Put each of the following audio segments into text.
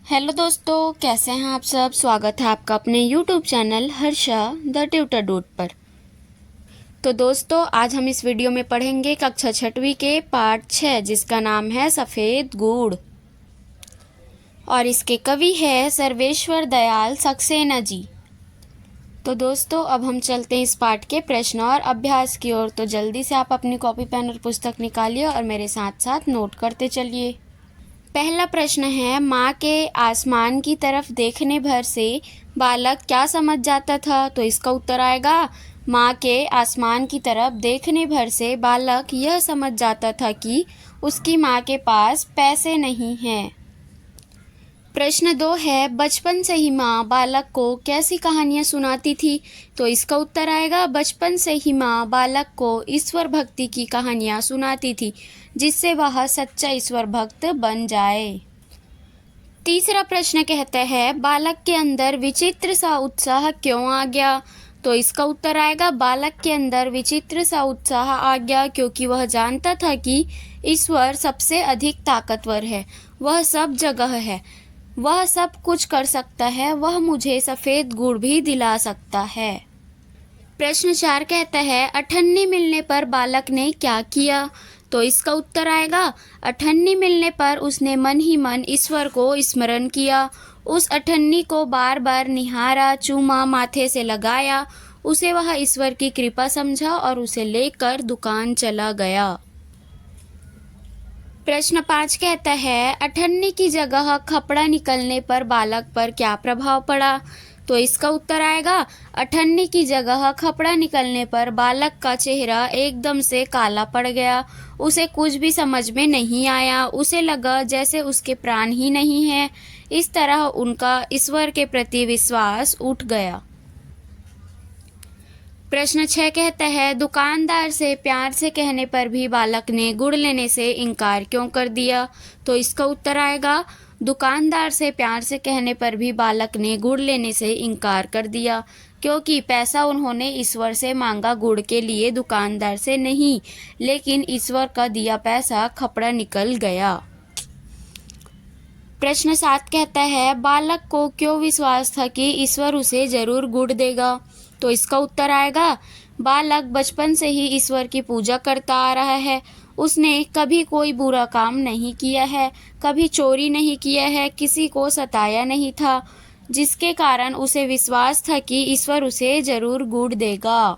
Hello दोस्तों, कैसे हैं आप सब। स्वागत है आपका अपने YouTube channel Harsha the tutor dot पर। तो दोस्तों, आज हम इस वीडियो में पढ़ेंगे कक्षा 6वीं के पाठ 6 जिसका नाम है सफ़ेद गुड़। और इसके कवि है सर्वेश्वर दयाल सक्सेना जी। तो दोस्तों, अब हम चलते हैं इस पाठ के प्रश्न और अभ्यास की ओर। तो जल्दी से आप अपनी कॉपी पेन और पुस्तक निकालिए और मेरे साथ साथ नोट करते चलिए। पहला प्रश्न है, माँ के आसमान की तरफ देखने भर से बालक क्या समझ जाता था। तो इसका उत्तर आएगा, माँ के आसमान की तरफ देखने भर से बालक यह समझ जाता था कि उसकी माँ के पास पैसे नहीं हैं। प्रश्न 2 है, बचपन से ही माँ बालक को कैसी कहानियाँ सुनाती थी। तो इसका उत्तर आएगा, बचपन से ही माँ बालक को ईश्वर भक्ति की कहानियाँ सुनाती थी जिससे वह सच्चा ईश्वर भक्त बन जाए। तीसरा प्रश्न कहता है, बालक के अंदर विचित्र सा उत्साह क्यों आ गया। तो इसका उत्तर आएगा, बालक के अंदर विचित्र सा उत्साह आ गया क्योंकि वह जानता था कि ईश्वर सबसे अधिक ताकतवर है, वह सब जगह है, वह सब कुछ कर सकता है, वह मुझे सफ़ेद गुड़ भी दिला सकता है। प्रश्न 4 कहता है, अठन्नी मिलने पर बालक ने क्या किया। तो इसका उत्तर आएगा, अठन्नी मिलने पर उसने मन ही मन ईश्वर को स्मरण किया, उस अठन्नी को बार बार निहारा, चूमा, माथे से लगाया, उसे वह ईश्वर की कृपा समझा और उसे लेकर दुकान चला गया। प्रश्न 5 कहता है, अठन्नी की जगह खपड़ा निकलने पर बालक पर क्या प्रभाव पड़ा। तो इसका उत्तर आएगा, अठन्नी की जगह खपड़ा निकलने पर बालक का चेहरा एकदम से काला पड़ गया, उसे कुछ भी समझ में नहीं आया, उसे लगा जैसे उसके प्राण ही नहीं है। इस तरह उनका ईश्वर के प्रति विश्वास उठ गया। प्रश्न 6 कहता है, दुकानदार से प्यार से कहने पर भी बालक ने गुड़ लेने से इनकार क्यों कर दिया। तो इसका उत्तर आएगा, दुकानदार से प्यार से कहने पर भी बालक ने गुड़ लेने से इनकार कर दिया क्योंकि पैसा उन्होंने ईश्वर से मांगा गुड़ के लिए, दुकानदार से नहीं, लेकिन ईश्वर का दिया पैसा खपड़ा निकल गया। प्रश्न 7 कहता है, बालक को क्यों विश्वास था कि ईश्वर उसे जरूर गुड़ देगा। तो इसका उत्तर आएगा, बालक बचपन से ही ईश्वर की पूजा करता आ रहा है, उसने कभी कोई बुरा काम नहीं किया है, कभी चोरी नहीं किया है, किसी को सताया नहीं था, जिसके कारण उसे विश्वास था कि ईश्वर उसे जरूर गुड़ देगा।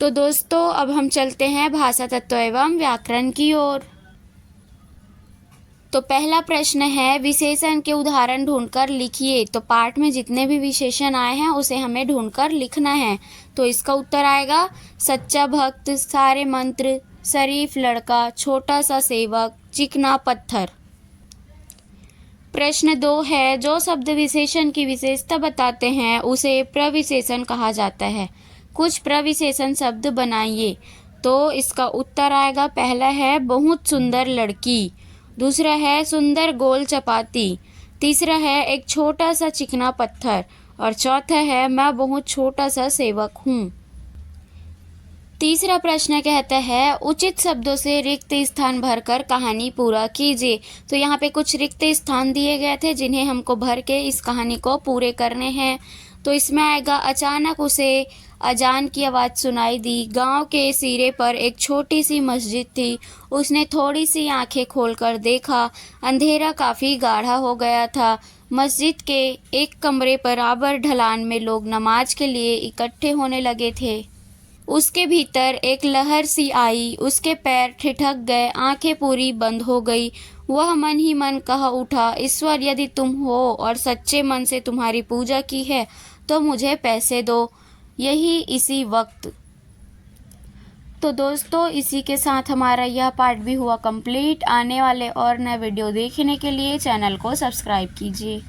तो दोस्तों, अब हम चलते हैं भाषा तत्व एवं व्याकरण की ओर। तो पहला प्रश्न है, विशेषण के उदाहरण ढूंढकर लिखिए। तो पाठ में जितने भी विशेषण आए हैं उसे हमें ढूंढकर लिखना है। तो इसका उत्तर आएगा, सच्चा भक्त, सारे मंत्र, शरीफ लड़का, छोटा सा सेवक, चिकना पत्थर। प्रश्न 2 है, जो शब्द विशेषण की विशेषता बताते हैं उसे प्रविशेषण कहा जाता है, कुछ प्रविशेषण शब्द बनाइए। तो इसका उत्तर आएगा, पहला है बहुत सुंदर लड़की, दूसरा है सुंदर गोल चपाती, तीसरा है एक छोटा सा चिकना पत्थर और चौथा है मैं बहुत छोटा सा सेवक हूँ। तीसरा प्रश्न कहता है, उचित शब्दों से रिक्त स्थान भरकर कहानी पूरा कीजिए। तो यहाँ पे कुछ रिक्त स्थान दिए गए थे जिन्हें हमको भर के इस कहानी को पूरे करने हैं। तो इसमें आएगा, अचानक उसे अजान की आवाज़ सुनाई दी, गांव के सिरे पर एक छोटी सी मस्जिद थी, उसने थोड़ी सी आंखें खोलकर देखा, अंधेरा काफ़ी गाढ़ा हो गया था, मस्जिद के एक कमरे बराबर ढलान में लोग नमाज के लिए इकट्ठे होने लगे थे, उसके भीतर एक लहर सी आई, उसके पैर ठिठक गए, आंखें पूरी बंद हो गई, वह मन ही मन कह उठा, ईश्वर यदि तुम हो और सच्चे मन से तुम्हारी पूजा की है तो मुझे पैसे दो, यही इसी वक्त। तो दोस्तों, इसी के साथ हमारा यह पार्ट भी हुआ कंप्लीट। आने वाले और नए वीडियो देखने के लिए चैनल को सब्सक्राइब कीजिए।